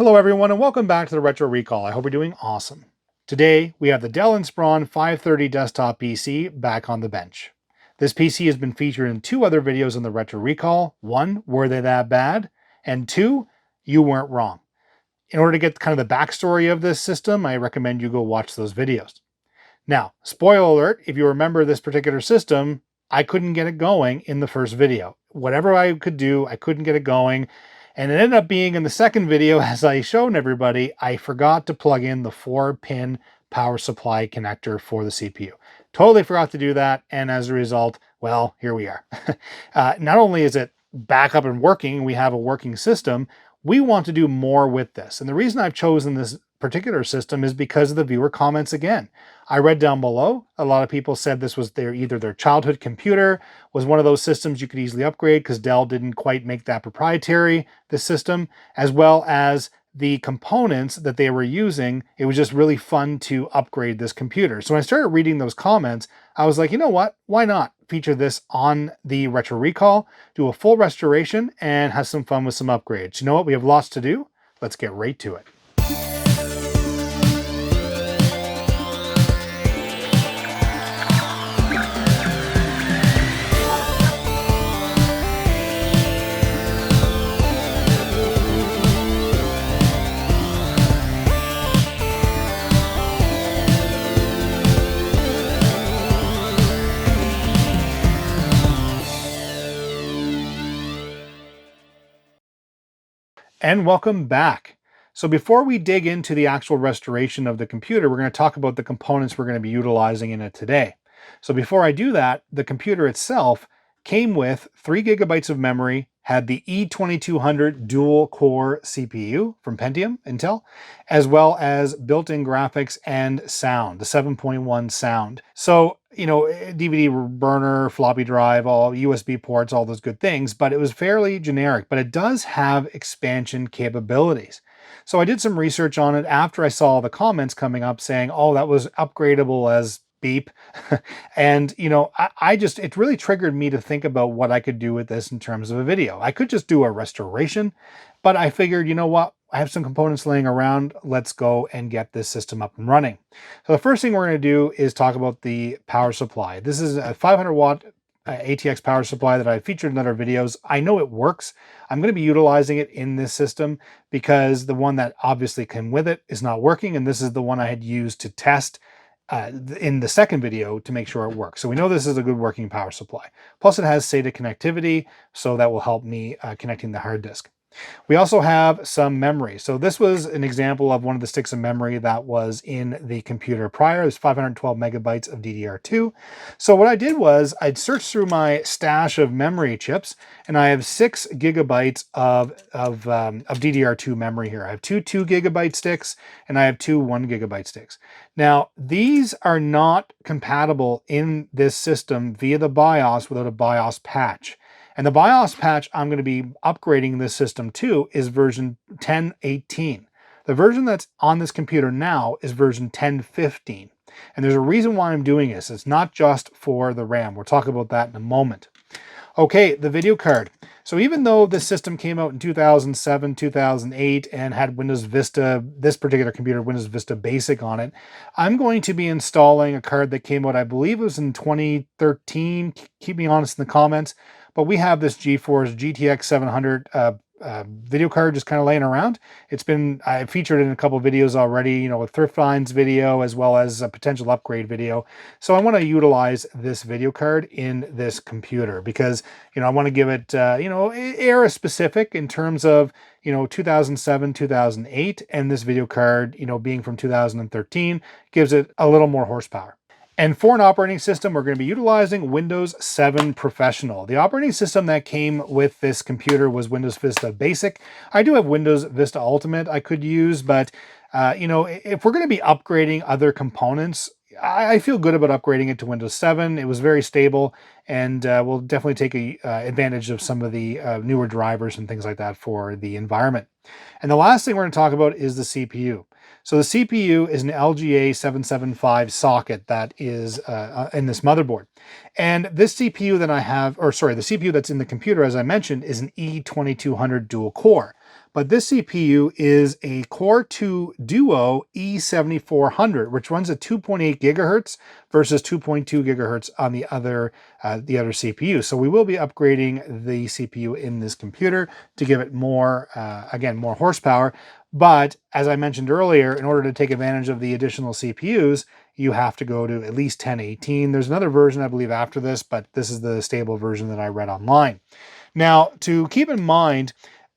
Hello everyone and welcome back to the Retro Recall. I hope you're doing awesome. Today we have the Dell Inspiron 530 desktop PC back on the bench. This PC has been featured in two other videos on the Retro Recall. One, were they that bad? And two, you weren't wrong. In order to get kind of the backstory of this system, I recommend you go watch those videos. Now, spoiler alert, if you remember this particular system, I couldn't get it going in the first video. Whatever I could do, I couldn't get it going. And it ended up being in the second video, as I shown everybody, I forgot to plug in the 4-pin power supply connector for the CPU. Totally forgot to do that. And as a result, well, here we are. Not only is it back up and working, we have a working system, we want to do more with this. And the reason I've chosen this particular system is because of the viewer comments again. I read down below, a lot of people said this was either their childhood computer, was one of those systems you could easily upgrade because Dell didn't quite make that proprietary, this system, as well as the components that they were using. It was just really fun to upgrade this computer. So when I started reading those comments, I was like, you know what? Why not feature this on the Retro Recall, do a full restoration, and have some fun with some upgrades. You know what? We have lots to do. Let's get right to it. And welcome back. So before we dig into the actual restoration of the computer, we're going to talk about the components we're going to be utilizing in it today. So before I do that, the computer itself came with 3 gigabytes of memory, had the E2200 dual core CPU from Pentium, Intel, as well as built-in graphics and sound, the 7.1 sound. So, you know, DVD burner, floppy drive, all USB ports, all those good things, but it was fairly generic, but it does have expansion capabilities. So I did some research on it after I saw the comments coming up saying, oh, that was upgradable as beep. And, you know, it really triggered me to think about what I could do with this in terms of a video. I could just do a restoration, but I figured, you know what? I have some components laying around. Let's go and get this system up and running. So the first thing we're going to do is talk about the power supply. This is a 500 watt ATX power supply that I featured in other videos. I know it works. I'm going to be utilizing it in this system because the one that obviously came with it is not working. And this is the one I had used to test in the second video to make sure it works. So we know this is a good working power supply. Plus it has SATA connectivity, so that will help me connecting the hard disk. We also have some memory. So this was an example of one of the sticks of memory that was in the computer prior. There's 512 megabytes of DDR2. So what I did was I'd searched through my stash of memory chips, and I have 6 gigabytes of DDR2 memory here. I have two 2 gigabyte sticks, and I have two 1 gigabyte sticks. Now, these are not compatible in this system via the BIOS without a BIOS patch. And the BIOS patch I'm going to be upgrading this system to is version 10.18. The version that's on this computer now is version 10.15. And there's a reason why I'm doing this. It's not just for the RAM. We'll talk about that in a moment. Okay, the video card. So even though this system came out in 2007, 2008, and had Windows Vista, this particular computer, Windows Vista Basic on it, I'm going to be installing a card that came out, I believe it was in 2013. Keep me honest in the comments. But we have this GeForce GTX 700 video card just kind of laying around. I featured it in a couple of videos already, you know, a thrift finds video as well as a potential upgrade video. So I want to utilize this video card in this computer because, you know, I want to give it, you know, era specific in terms of, you know, 2007, 2008, and this video card, you know, being from 2013 gives it a little more horsepower. And for an operating system, we're going to be utilizing Windows 7 Professional. The operating system that came with this computer was Windows Vista Basic. I do have Windows Vista Ultimate I could use, but you know, if we're going to be upgrading other components, I feel good about upgrading it to Windows 7. It was very stable, and we'll definitely take advantage of some of the newer drivers and things like that for the environment. And the last thing we're going to talk about is the CPU. So the CPU is an LGA 775 socket that is in this motherboard. And this CPU that I have, or sorry, the CPU that's in the computer, as I mentioned, is an E2200 dual core. but this CPU is a Core 2 Duo E7400, which runs at 2.8 gigahertz versus 2.2 gigahertz on the other CPU. So we will be upgrading the CPU in this computer to give it more, again, more horsepower. But as I mentioned earlier, in order to take advantage of the additional CPUs, you have to go to at least 1018. There's another version, I believe, after this, but this is the stable version that I read online. Now, to keep in mind,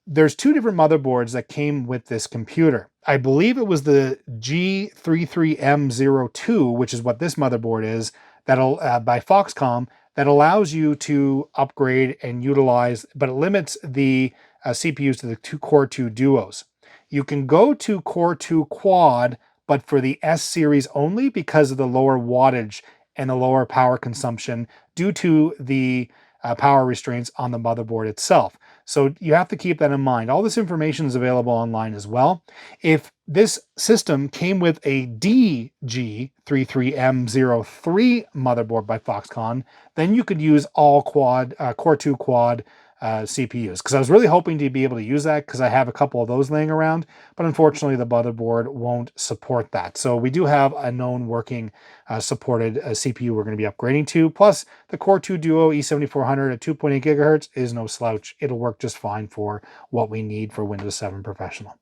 there's two different motherboards that came with this computer. I believe it was the G33M02, which is what this motherboard is, that'll by Foxconn, that allows you to upgrade and utilize, but it limits the CPUs to the Core 2 Duos. You can go to Core 2 Quad, but for the S series only because of the lower wattage and the lower power consumption due to the power restraints on the motherboard itself. So you have to keep that in mind. All this information is available online as well. If this system came with a DG33M03 motherboard by Foxconn, then you could use all Core 2 Quad CPUs, because I was really hoping to be able to use that because I have a couple of those laying around, but unfortunately the motherboard won't support that. So we do have a known working supported CPU we're going to be upgrading to, plus the Core 2 Duo E7400 at 2.8 gigahertz is no slouch. It'll work just fine for what we need for Windows 7 Professional.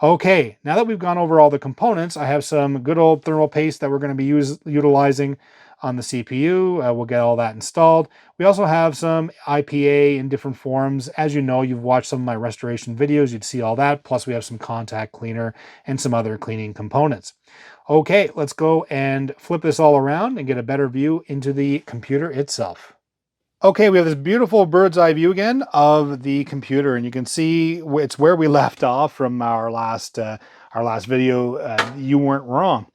Okay, now that we've gone over all the components, I have some good old thermal paste that we're going to be utilizing on the CPU. We'll get all that installed. We also have some IPA in different forms. As you know, you've watched some of my restoration videos, you'd see all that. Plus we have some contact cleaner and some other cleaning components. Okay, let's go and flip this all around and get a better view into the computer itself. Okay, we have this beautiful bird's eye view again of the computer, and you can see it's where we left off from our last video. You weren't wrong.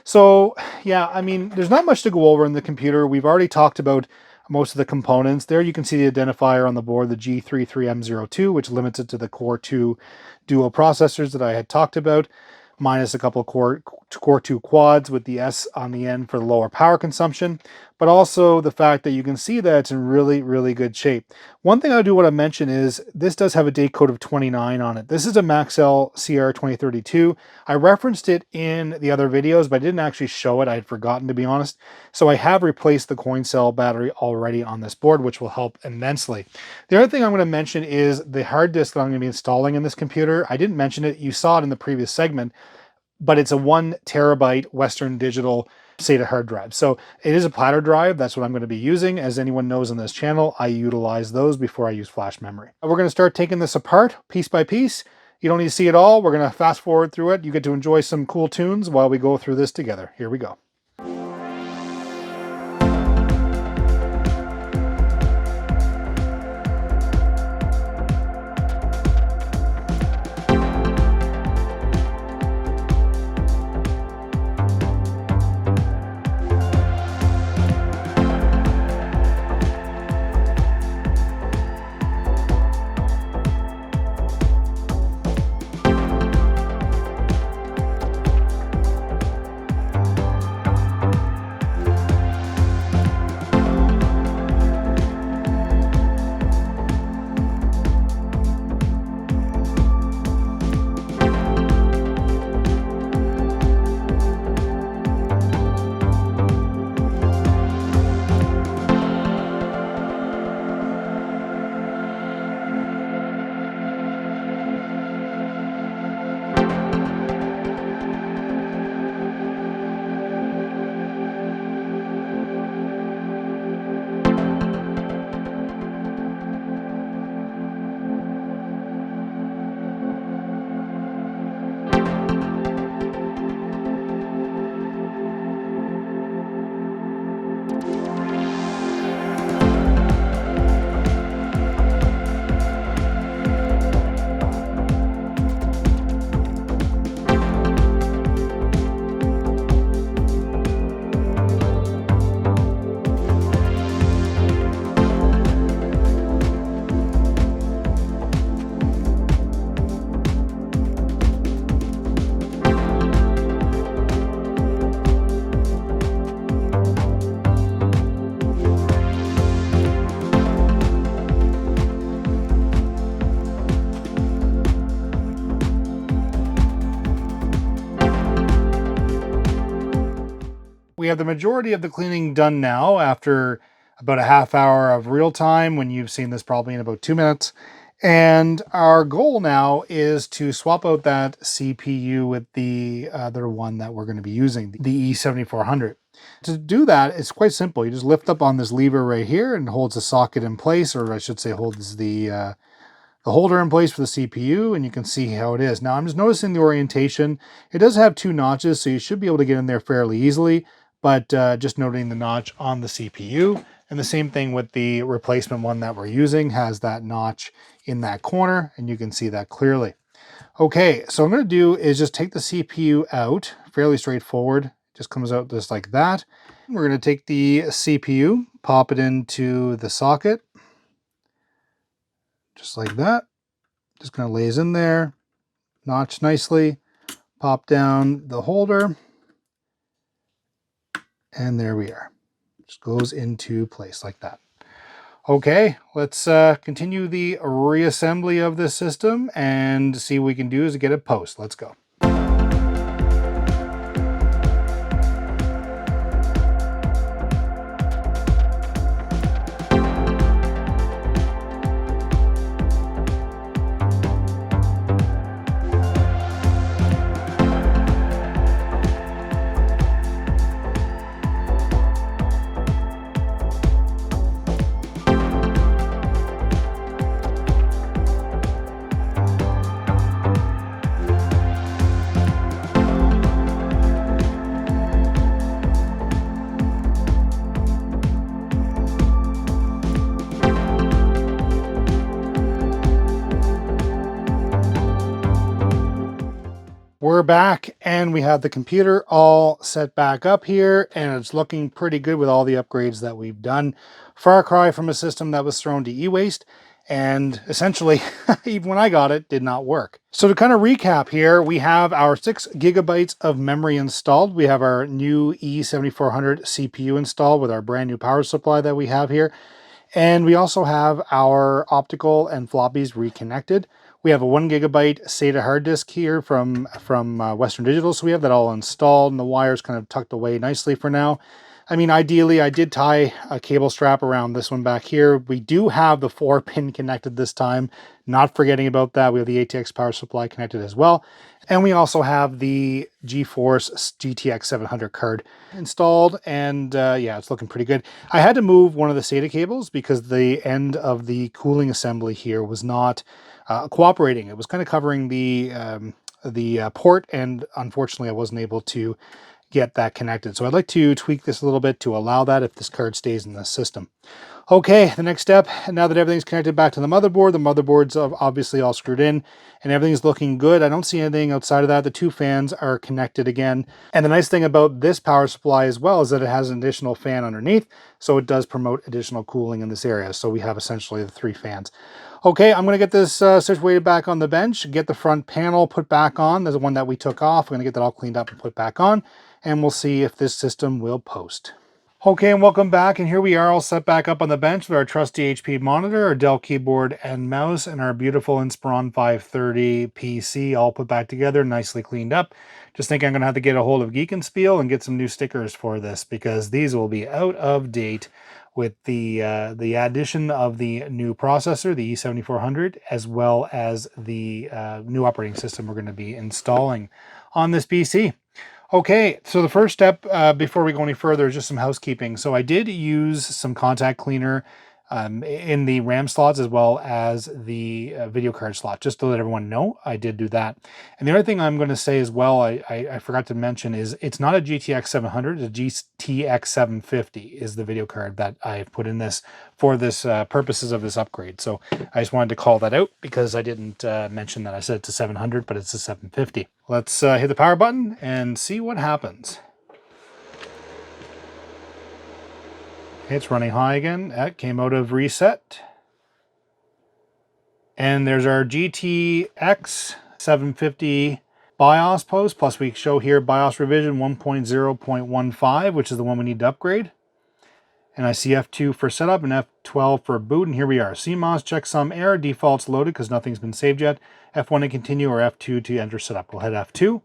So yeah, I mean, there's not much to go over in the computer. We've already talked about most of the components. There you can see the identifier on the board, the G33M02, which limits it to the Core 2 Duo processors that I had talked about, minus a couple of Core 2 Quads with the S on the end for the lower power consumption, but also the fact that you can see that it's in really, really good shape. One thing I do want to mention is this does have a date code of 29 on it. This is a Maxell CR2032. I referenced it in the other videos, but I didn't actually show it. I had forgotten, to be honest. So I have replaced the coin cell battery already on this board, which will help immensely. The other thing I'm going to mention is the hard disk that I'm going to be installing in this computer. I didn't mention it. You saw it in the previous segment, but it's a 1 terabyte Western Digital SATA hard drive. So it is a platter drive. That's what I'm going to be using. As anyone knows on this channel, I utilize those before I use flash memory. We're going to start taking this apart piece by piece. You don't need to see it all. We're going to fast forward through it. You get to enjoy some cool tunes while we go through this together. Here we go. we have the majority of the cleaning done now after about a half hour of real time, when you've seen this probably in about 2 minutes. And our goal now is to swap out that CPU with the other one that we're going to be using, the E7400. To do that, it's quite simple. You just lift up on this lever right here and holds the socket in place, or I should say holds the holder in place for the CPU, and you can see how it is. Now I'm just noticing the orientation. It does have 2 notches, so you should be able to get in there fairly easily, but just noting the notch on the CPU. And the same thing with the replacement one that we're using, has that notch in that corner, and you can see that clearly. Okay, so what I'm going to do is just take the CPU out, fairly straightforward. It just comes out just like that. We're going to take the CPU, pop it into the socket, just like that. Just kind of lays in there, notch nicely, pop down the holder, and there we are. Just goes into place like that. Okay, let's continue the reassembly of this system and see what we can do is get it post. Let's go. We're back and we have the computer all set back up here, and it's looking pretty good with all the upgrades that we've done. Far cry from a system that was thrown to e-waste, and essentially, even when I got it, did not work. So to kind of recap here, we have our 6 gigabytes of memory installed. We have our new E7400 CPU installed with our brand new power supply that we have here. And we also have our optical and floppies reconnected. We have a 1 gigabyte SATA hard disk here from Western Digital, so we have that all installed, and the wires kind of tucked away nicely for now. I mean, ideally, I did tie a cable strap around this one back here. We do have the 4-pin connected this time, not forgetting about that. We have the ATX power supply connected as well. And we also have the GeForce GTX 700 card installed, and yeah, it's looking pretty good. I had to move one of the SATA cables because the end of the cooling assembly here was not cooperating. It was kind of covering the port, and unfortunately I wasn't able to get that connected. So I'd like to tweak this a little bit to allow that if this card stays in the system. Okay, the next step, now that everything's connected back to the motherboard's obviously all screwed in and everything's looking good. I don't see anything outside of that. The 2 fans are connected again. And the nice thing about this power supply as well is that it has an additional fan underneath, so it does promote additional cooling in this area. So we have essentially the 3 fans. Okay, I'm going to get this situated back on the bench, get the front panel put back on. There's the one that we took off. I'm going to get that all cleaned up and put back on, and we'll see if this system will post. Okay, and welcome back, and here we are all set back up on the bench with our trusty HP monitor, our Dell keyboard and mouse, and our beautiful Inspiron 530 PC all put back together, nicely cleaned up. Just think I'm going to have to get a hold of Geek and Spiel and get some new stickers for this, because these will be out of date with the addition of the new processor, the E7400, as well as the new operating system we're going to be installing on this PC. Okay, so the first step before we go any further is just some housekeeping. So I did use some contact cleaner in the RAM slots as well as the video card slot, just to let everyone know I did do that. And the other thing I'm going to say as well, I forgot to mention, is it's not a GTX 700, it's a GTX 750 is the video card that I've put in this for this purposes of this upgrade. So I just wanted to call that out because I didn't mention that I said it's a 700, but it's a 750. Let's hit the power button and see what happens. It's running high again. That came out of reset. And there's our GTX 750 BIOS post, plus we show here BIOS revision 1.0.15, which is the one we need to upgrade. And I see F2 for setup and F12 for boot, and here we are. CMOS checksum error, default's loaded because nothing's been saved yet. F1 to continue or F2 to enter setup. We'll hit F2.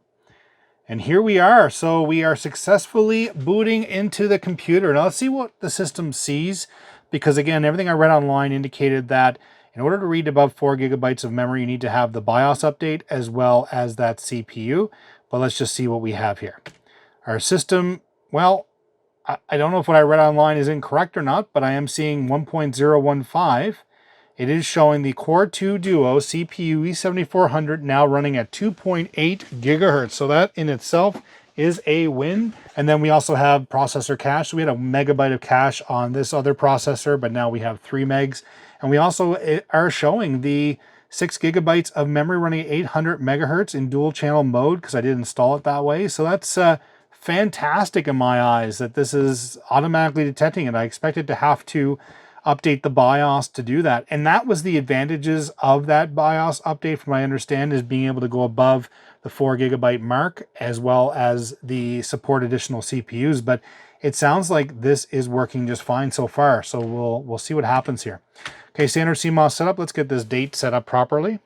And here we are. So we are successfully booting into the computer. Now let's see what the system sees, because again, everything I read online indicated that in order to read above 4 gigabytes of memory, you need to have the BIOS update as well as that CPU. But let's just see what we have here. Our system, well, I don't know if what I read online is incorrect or not, but I am seeing 1.015. It is showing the Core 2 Duo CPU E7400 now running at 2.8 gigahertz. So that in itself is a win. And then we also have processor cache. So we had a megabyte of cache on this other processor, but now we have 3 megs. And we also are showing the 6 gigabytes of memory running at 800 megahertz in dual channel mode, because I did install it that way. So that's fantastic in my eyes that this is automatically detecting it. I expect it to have to update the BIOS to do that. And that was the advantages of that BIOS update, from what I understand, is being able to go above the 4 gigabyte mark, as well as the support additional CPUs. But it sounds like this is working just fine so far. So we'll see what happens here. Okay, standard CMOS setup. Let's get this date set up properly.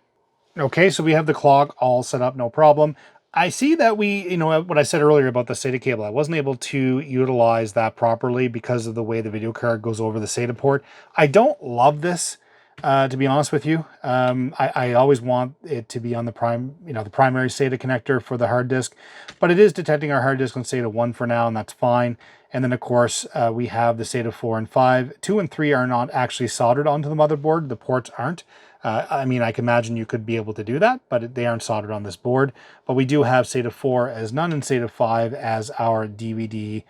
Okay, so we have the clock all set up, no problem. I see that what I said earlier about the SATA cable, I wasn't able to utilize that properly because of the way the video card goes over the SATA port. I don't love this, to be honest with you. I always want it to be on the the primary SATA connector for the hard disk, but it is detecting our hard disk on SATA 1 for now, and that's fine. And then of course, we have the SATA 4 and 5. 2 and 3 are not actually soldered onto the motherboard. The ports aren't. I mean, I can imagine you could be able to do that, but they aren't soldered on this board. But we do have SATA 4 as none and SATA 5 as our DVD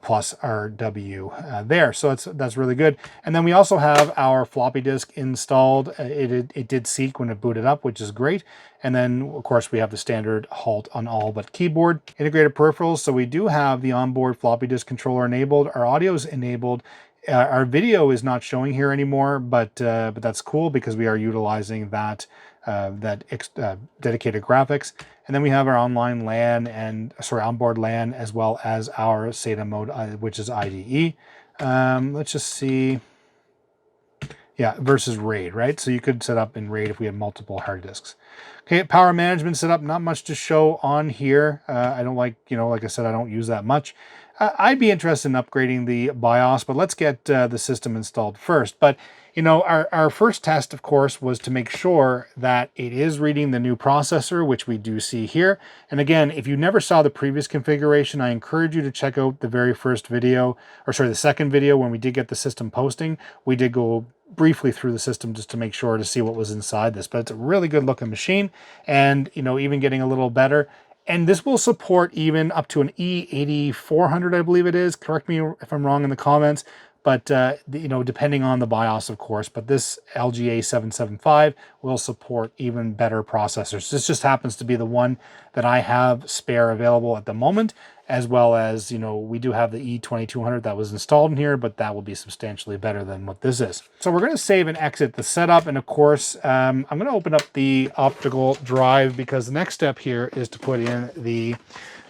plus RW there. So that's really good. And then we also have our floppy disk installed. It did seek when it booted up, which is great. And then, of course, we have the standard halt on all but keyboard. Integrated peripherals. So we do have the onboard floppy disk controller enabled. Our audio is enabled. Our video is not showing here anymore, but that's cool because we are utilizing that dedicated graphics. And then we have our onboard LAN, as well as our SATA mode, which is IDE. Let's just see. Yeah, versus RAID, right? So you could set up in RAID if we had multiple hard disks. Okay, power management setup, not much to show on here. I don't like I said, I don't use that much. I'd be interested in upgrading the BIOS, but let's get the system installed first. But our first test, of course, was to make sure that it is reading the new processor, which we do see here. And again, if you never saw the previous configuration, I encourage you to check out the very first video, the second video when we did get the system posting. We did go briefly through the system just to make sure to see what was inside this. But it's a really good looking machine, and even getting a little better. And this will support even up to an E8400, I believe it is. Correct me if I'm wrong in the comments. But, depending on the BIOS, of course. But this LGA 775 will support even better processors. This just happens to be the one that I have spare available at the moment, as well as, we do have the E2200 that was installed in here, but that will be substantially better than what this is. So we're going to save and exit the setup. And of course, I'm going to open up the optical drive, because the next step here is to put in the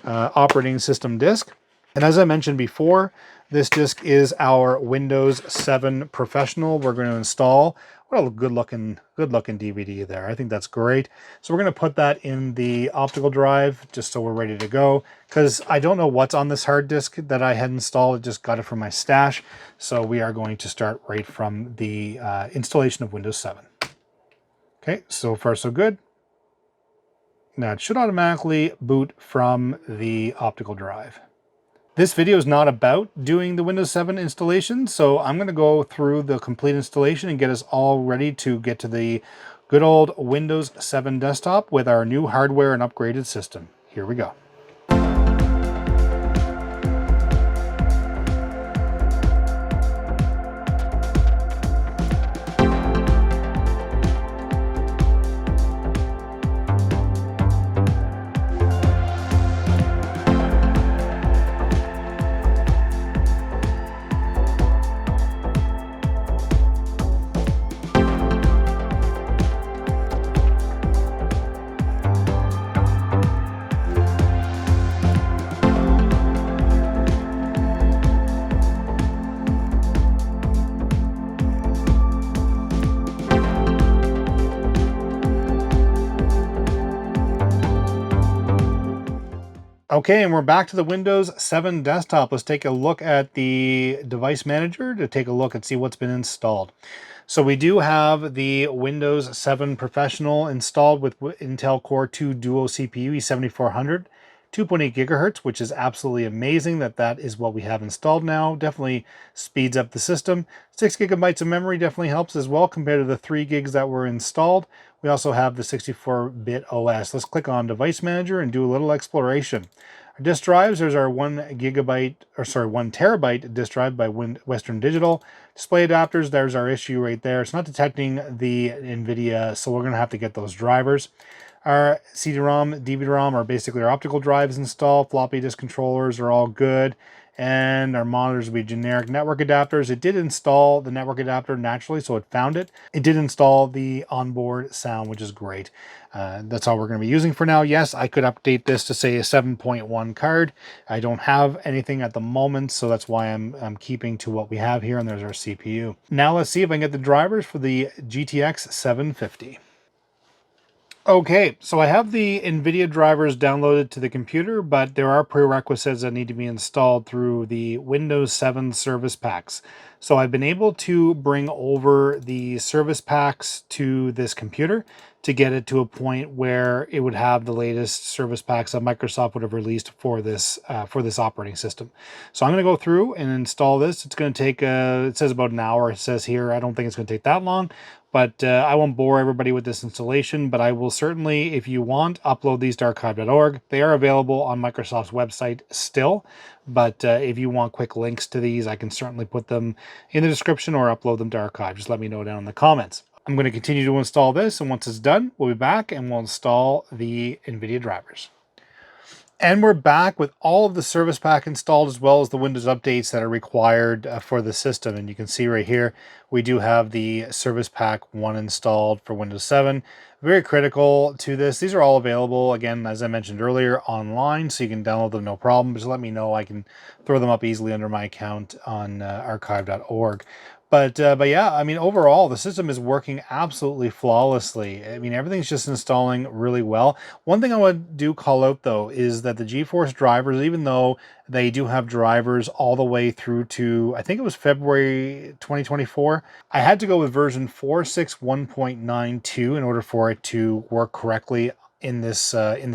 operating system disk. And as I mentioned before, this disk is our Windows 7 Professional. We're going to install. What a good looking DVD there. I think that's great. So we're going to put that in the optical drive just so we're ready to go, because I don't know what's on this hard disk that I had installed. I just got it from my stash. So we are going to start right from the installation of Windows 7. Okay, so far so good. Now it should automatically boot from the optical drive. This video is not about doing the Windows 7 installation, so I'm going to go through the complete installation and get us all ready to get to the good old Windows 7 desktop with our new hardware and upgraded system. Here we go. Okay, and we're back to the Windows 7 desktop. Let's take a look at the device manager to take a look and see what's been installed. So we do have the Windows 7 Professional installed with Intel Core 2 Duo CPU E7400, 2.8 gigahertz, which is absolutely amazing that that is what we have installed now. Definitely speeds up the system. 6 gigabytes of memory definitely helps as well compared to the 3 gigs that were installed. We also have the 64-bit OS. Let's click on Device Manager and do a little exploration. Our disk drives, there's our 1 terabyte disk drive by Western Digital. Display adapters, there's our issue right there. It's not detecting the NVIDIA, so we're going to have to get those drivers. Our CD-ROM, DVD-ROM are basically our optical drives installed. Floppy disk controllers are all good. And our monitors will be generic network adapters. It did install the network adapter naturally, so it found it. It did install the onboard sound, which is great. That's all we're going to be using for now. Yes, I could update this to say a 7.1 card. I don't have anything at the moment, so that's why I'm keeping to what we have here, and there's our CPU. Now let's see if I can get the drivers for the GTX 750. Okay, so I have the NVIDIA drivers downloaded to the computer, but there are prerequisites that need to be installed through the Windows 7 service packs. So I've been able to bring over the service packs to this computer to get it to a point where it would have the latest service packs that Microsoft would have released for this operating system. So I'm going to go through and install this. It's going to take, it says about an hour, it says here. I don't think it's going to take that long. But I won't bore everybody with this installation, but I will certainly, if you want, upload these to archive.org. They are available on Microsoft's website still, but if you want quick links to these, I can certainly put them in the description or upload them to archive. Just let me know down in the comments. I'm going to continue to install this, and once it's done, we'll be back and we'll install the NVIDIA drivers. And we're back with all of the service pack installed, as well as the Windows updates that are required for the system. And you can see right here, we do have the service pack 1 installed for Windows 7. Very critical to this. These are all available, again, as I mentioned earlier, online, so you can download them no problem. Just let me know. I can throw them up easily under my account on archive.org. But yeah, I mean, overall, the system is working absolutely flawlessly. I mean, everything's just installing really well. One thing I would do call out, though, is that the GeForce drivers, even though they do have drivers all the way through to, I think it was February 2024, I had to go with version 4.6.1.92 in order for it to work correctly in this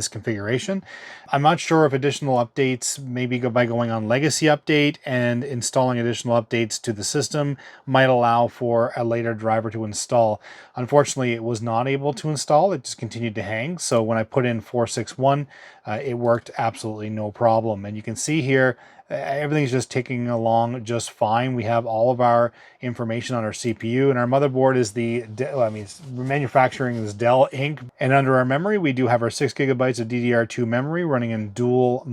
configuration. I'm not sure if additional updates, maybe by going on legacy update and installing additional updates to the system, might allow for a later driver to install. Unfortunately, it was not able to install. It just continued to hang. So when I put in 4.6.1, it worked absolutely no problem. And you can see here, everything's just ticking along just fine. We have all of our information on our CPU, and our motherboard is manufacturing is Dell Inc. And under our memory, we do have our 6 gigabytes of DDR2 memory running in dual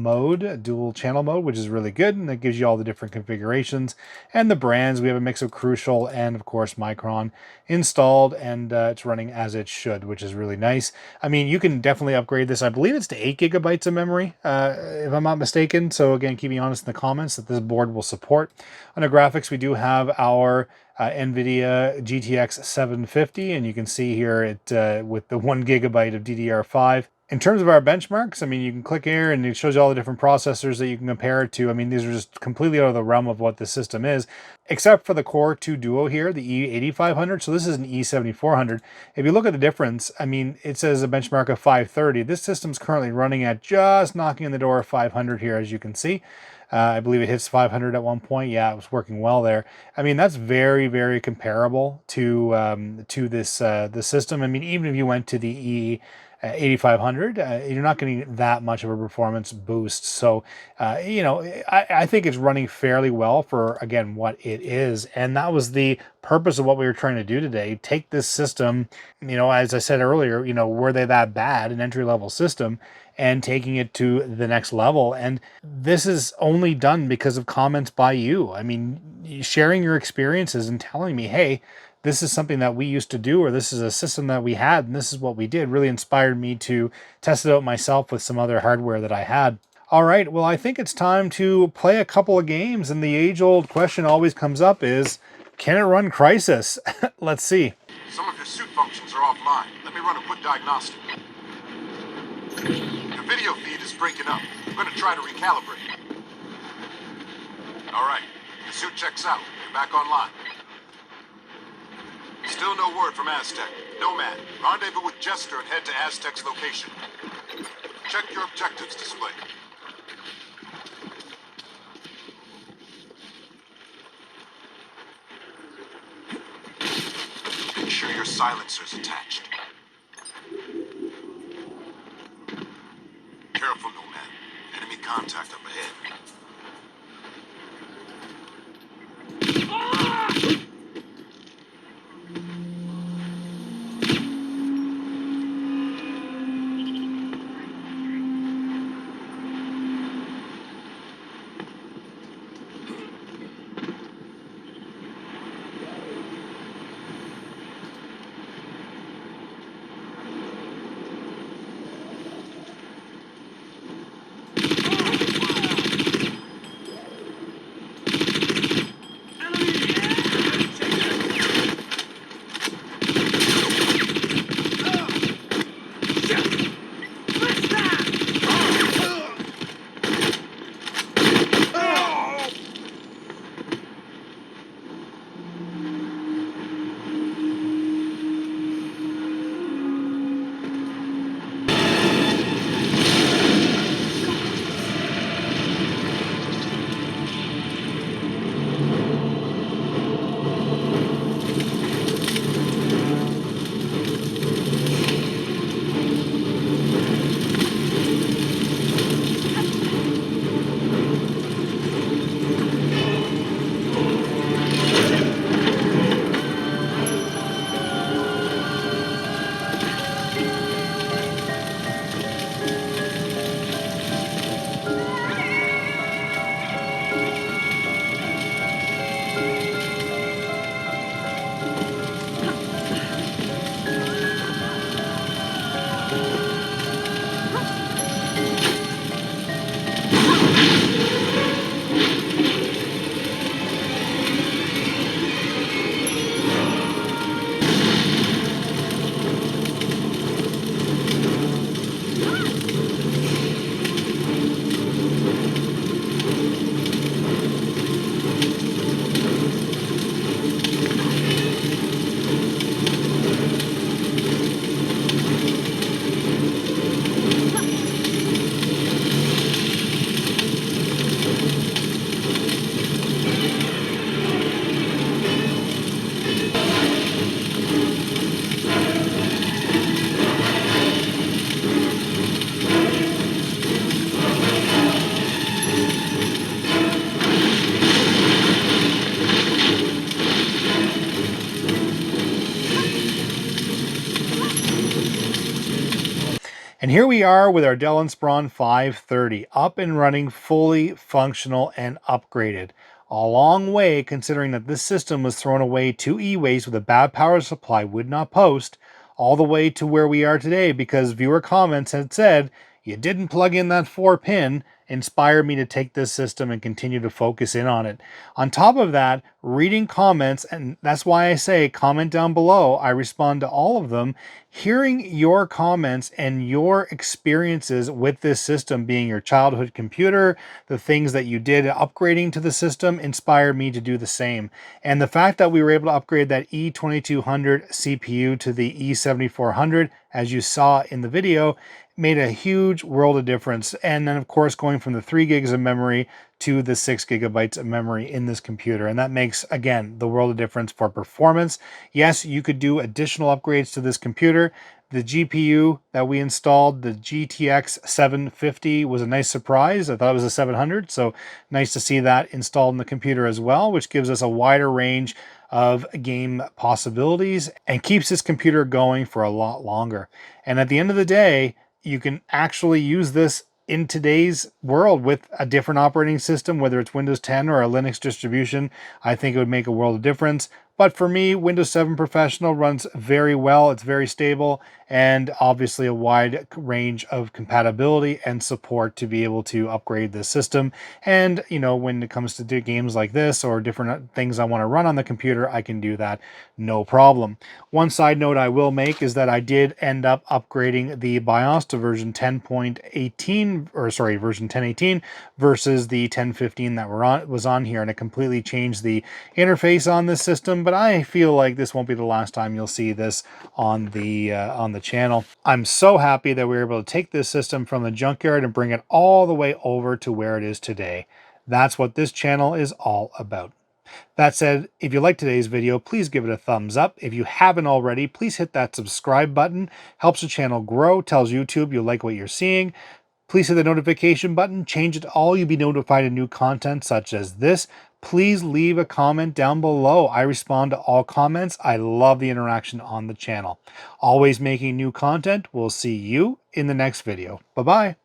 channel mode, which is really good. And that gives you all the different configurations and the brands. We have a mix of Crucial and, of course, Micron installed, and it's running as it should, which is really nice. I mean, you can definitely upgrade this. I believe it's to 8 gigabytes of memory, if I'm not mistaken. So again, keep me honest in the comments that this board will support. Under graphics, we do have our NVIDIA GTX 750, and you can see here it with the 1 gigabyte of DDR5. In terms of our benchmarks, I mean, you can click here and it shows you all the different processors that you can compare it to. I mean, these are just completely out of the realm of what the system is, except for the Core 2 Duo here, the E8500. So this is an E7400. If you look at the difference, I mean, it says a benchmark of 530. This system's currently running at just knocking on the door of 500 here, as you can see. I believe it hits 500 at one point. Yeah, it was working well there. I mean, that's very, very comparable to this system. I mean, even if you went to the E8500, you're not getting that much of a performance boost. So, you know, I think it's running fairly well for, again, what it is. And that was the purpose of what we were trying to do today. Take this system, you know, as I said earlier, you know, were they that bad, an entry-level system, and taking it to the next level. And this is only done because of comments by you. I mean, sharing your experiences and telling me, hey, this is something that we used to do, or this is a system that we had, and this is what we did, really inspired me to test it out myself with some other hardware that I had. All right, well, I think it's time to play a couple of games, and the age-old question always comes up is, can it run Crysis? Let's see. Some of your suit functions are offline. Let me run a quick diagnostic. The video feed is breaking up. I'm gonna try to recalibrate. All right, the suit checks out. You're back online. Still no word from Aztec. Nomad, rendezvous with Jester and head to Aztec's location. Check your objectives display. Make sure your silencer's attached. Careful, Nomad. Enemy contact up ahead. And here we are with our Dell Inspiron 530, up and running, fully functional and upgraded. A long way considering that this system was thrown away to e-waste with a bad power supply, would not post, all the way to where we are today because viewer comments had said, you didn't plug in that 4-pin, inspired me to take this system and continue to focus in on it. On top of that, reading comments, and that's why I say comment down below, I respond to all of them. Hearing your comments and your experiences with this system being your childhood computer, the things that you did upgrading to the system inspired me to do the same. And the fact that we were able to upgrade that E2200 CPU to the E7400, as you saw in the video, made a huge world of difference. And then of course going from the 3 gigs of memory to the 6 gigabytes of memory in this computer. And that makes, again, the world of difference for performance. Yes, you could do additional upgrades to this computer. The GPU that we installed, the GTX 750, was a nice surprise. I thought it was a 700, so nice to see that installed in the computer as well, which gives us a wider range of game possibilities and keeps this computer going for a lot longer. And at the end of the day, you can actually use this in today's world with a different operating system, whether it's Windows 10 or a Linux distribution. I think it would make a world of difference. But for me, Windows 7 Professional runs very well. It's very stable, and obviously a wide range of compatibility and support to be able to upgrade this system. And, when it comes to do games like this or different things I want to run on the computer, I can do that no problem. One side note I will make is that I did end up upgrading the BIOS to version 10.18, or sorry, version 10.18 versus the 10.15 that was on here, and it completely changed the interface on this system. But I feel like this won't be the last time you'll see this on the channel. I'm so happy that we were able to take this system from the junkyard and bring it all the way over to where it is today. That's what this channel is all about. That said, if you liked today's video, please give it a thumbs up. If you haven't already, please hit that subscribe button. Helps the channel grow, tells YouTube you like what you're seeing. Please hit the notification button, change it to all. You'll be notified of new content such as this. Please leave a comment down below. I respond to all comments. I love the interaction on the channel. Always making new content. We'll see you in the next video. Bye-bye.